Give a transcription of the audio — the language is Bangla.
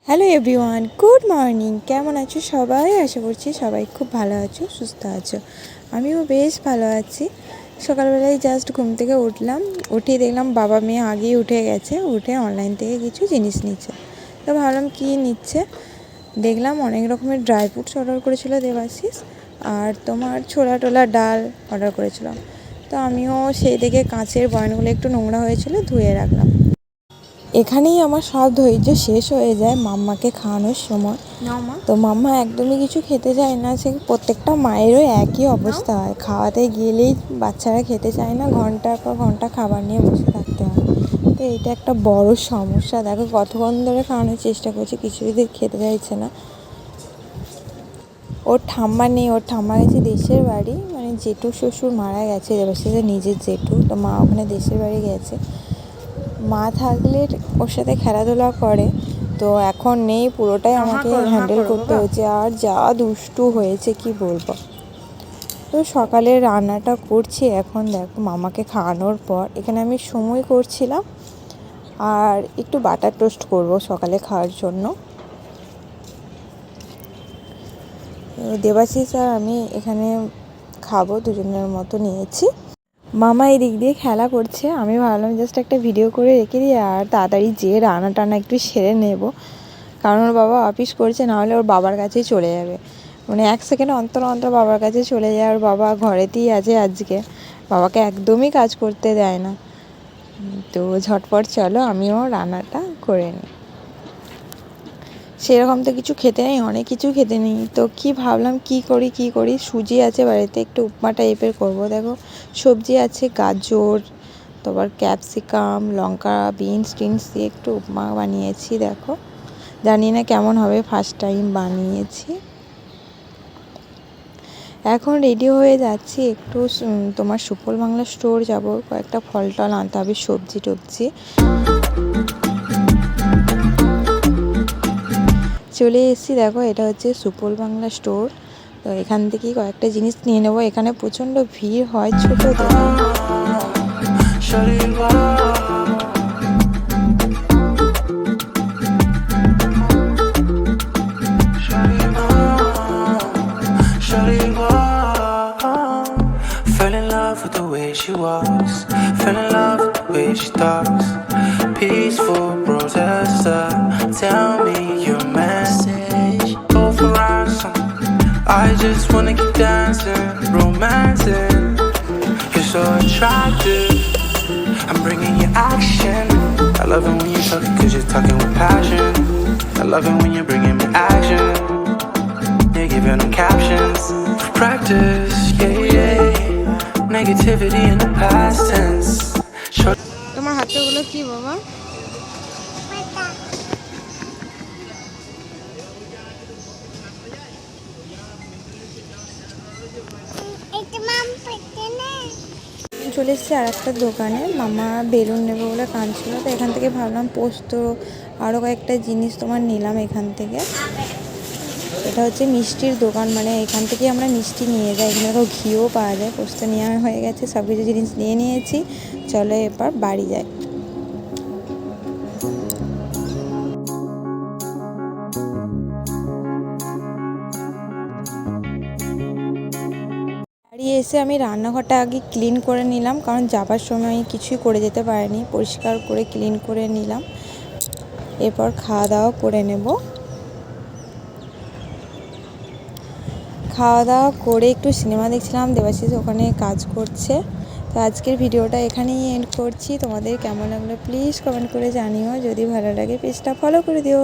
Hello everyone, good morning. কেমন আছো সবাই? আশা করছি সবাই খুব ভালো আছো, সুস্থ আছো। আমিও বেশ ভালো আছি। সকালবেলায় জাস্ট ঘুম থেকে উঠলাম, উঠে দেখলাম বাবা মেয়ে আগেই উঠে গেছে, উঠে অনলাইন থেকে কিছু জিনিস নিচ্ছে। তো ভাবলাম কী নিচ্ছে, দেখলাম অনেক রকমের ড্রাই ফ্রুটস অর্ডার করেছিল দেবাশিস, আর তোমার ছোলা টোলা ডাল অর্ডার করেছিলাম। তো আমিও সেই দেখে কাঁচের বয়ানগুলো একটু নোংরা হয়েছিল, ধুয়ে রাখলাম। এখানেই আমার সব ধৈর্য শেষ হয়ে যায় মাম্মাকে খাওয়ানোর সময়। তো মাম্মা একদমই কিছু খেতে চায় না, সে প্রত্যেকটা মায়েরও একই অবস্থা হয়, খাওয়াতে গেলেই বাচ্চারা খেতে চায় না, ঘন্টার পর ঘন্টা খাবার নিয়ে বসে থাকতে হয়। তো এইটা একটা বড় সমস্যা। দেখো কতক্ষণ ধরে খাওয়ানোর চেষ্টা করছি, কিছুতেই খেতে চাইছে না। ওর ঠাম্মা নেই, ওর ঠাম্মা গেছে দেশের বাড়ি, মানে জেঠু শ্বশুর মারা গেছে, দেবাশিসের নিজের জেঠু, তো মা ওখানে দেশের বাড়ি গেছে। মা থাকলে ওর সাথে খেলাধুলা করে, তো এখন নেই, পুরোটাই আমাকে হ্যান্ডেল করতে হয়েছে। আর যা দুষ্টু হয়েছে কি বলবো। তো সকালে রান্নাটা করছি, এখন দেখো মামাকে খাওয়ানোর পর এখানে আমি সময় করছিলাম, আর একটু বাটার টোস্ট করব সকালে খাওয়ার জন্য। দেবাশিস আর আমি এখানে খাবো, দুজনের মতো নিয়েছি। মামা এই দিক দিয়ে খেলা করছে, আমি ভাবলাম জাস্ট একটা ভিডিও করে রেখে দিই, আর তাড়াতাড়ি যেয়ে রান্না টান্না একটু সেরে নেব, কারণ ওর বাবা অফিস করছে, নাহলে ওর বাবার কাছেই চলে যাবে, মানে 1 সেকেন্ড অন্তর অন্তর বাবার কাছে চলে যায়। আর বাবা ঘরেতেই আছে আজকে, বাবাকে একদমই কাজ করতে দেয় না। তো ঝটপট চলো আমিও রান্নাটা করে নিই। সেরকম তো কিছু খেতে নেই, অনেক কিছু খেতে নেই, তো কি ভাবলাম কি করি, সুজি আছে বাড়িতে, একটু উপমা টাইপের করবো। দেখো সবজি আছে, গাজর, তারপর ক্যাপসিকাম, লঙ্কা, বিনস টিনস দিয়ে একটু উপমা বানিয়েছি। দেখো জানি না কেমন হবে, ফার্স্ট টাইম বানিয়েছি। এখন রেডি হয়ে যাচ্ছি, একটু তোমার সুফল বাংলা স্টোর যাব, কয়েকটা ফল টল আনতে হবে, সবজি টবজি। চলে এসেছি, দেখো এটা হচ্ছে সুফল বাংলা স্টোর। তো এখান থেকেই কয়েকটা জিনিস নিয়ে নেবো। এখানে প্রচণ্ড ভিড় হয়, ছোট দোকান। Fell in love with the way she walks, fell in love with the way she talks. Peaceful protester, tell me your message. Go for ransom, I just wanna keep dancing, romancing. You're so attractive, I'm bringing you action. I love it when you're talking, cause you're talking with passion. I love it when you're bringing me action. You're giving them captions, practice, yeah. Negativity in the past tense. তোমার হাতে ওগুলো কি বাবা? চলে এসেছি আর একটা দোকানে, মামা বেলুন নেবে বলে কাঁদছিল, তো এখান থেকে ভাবলাম পোস্ত আরও কয়েকটা জিনিস তোমার নিলাম এখান থেকে। এটা হচ্ছে মিষ্টির দোকান, মানে এখান থেকে আমরা মিষ্টি নিয়ে যাই, এখানে তো ঘিও পাওয়া যায়। পোস্ত নেওয়া হয়ে গেছে, সব কিছু জিনিস নিয়ে নিয়েছি, চলো এবার বাড়ি যাই। বাড়ি এসে আমি রান্নাঘরটা আগে ক্লিন করে নিলাম, কারণ যাবার সময় কিছুই করে যেতে পারিনি, পরিষ্কার করে ক্লিন করে নিলাম। এরপর খাওয়া দাওয়া করে নেব। খাওয়া দাওয়া করে একটু সিনেমা দেখছিলাম, দেবাশিস ওখানে কাজ করছে। তো আজকের ভিডিওটা এখানেই এন্ড করছি। তোমাদের কেমন লাগলো প্লিজ কমেন্ট করে জানিও, যদি ভালো লাগে পেজটা ফলো করে দিও।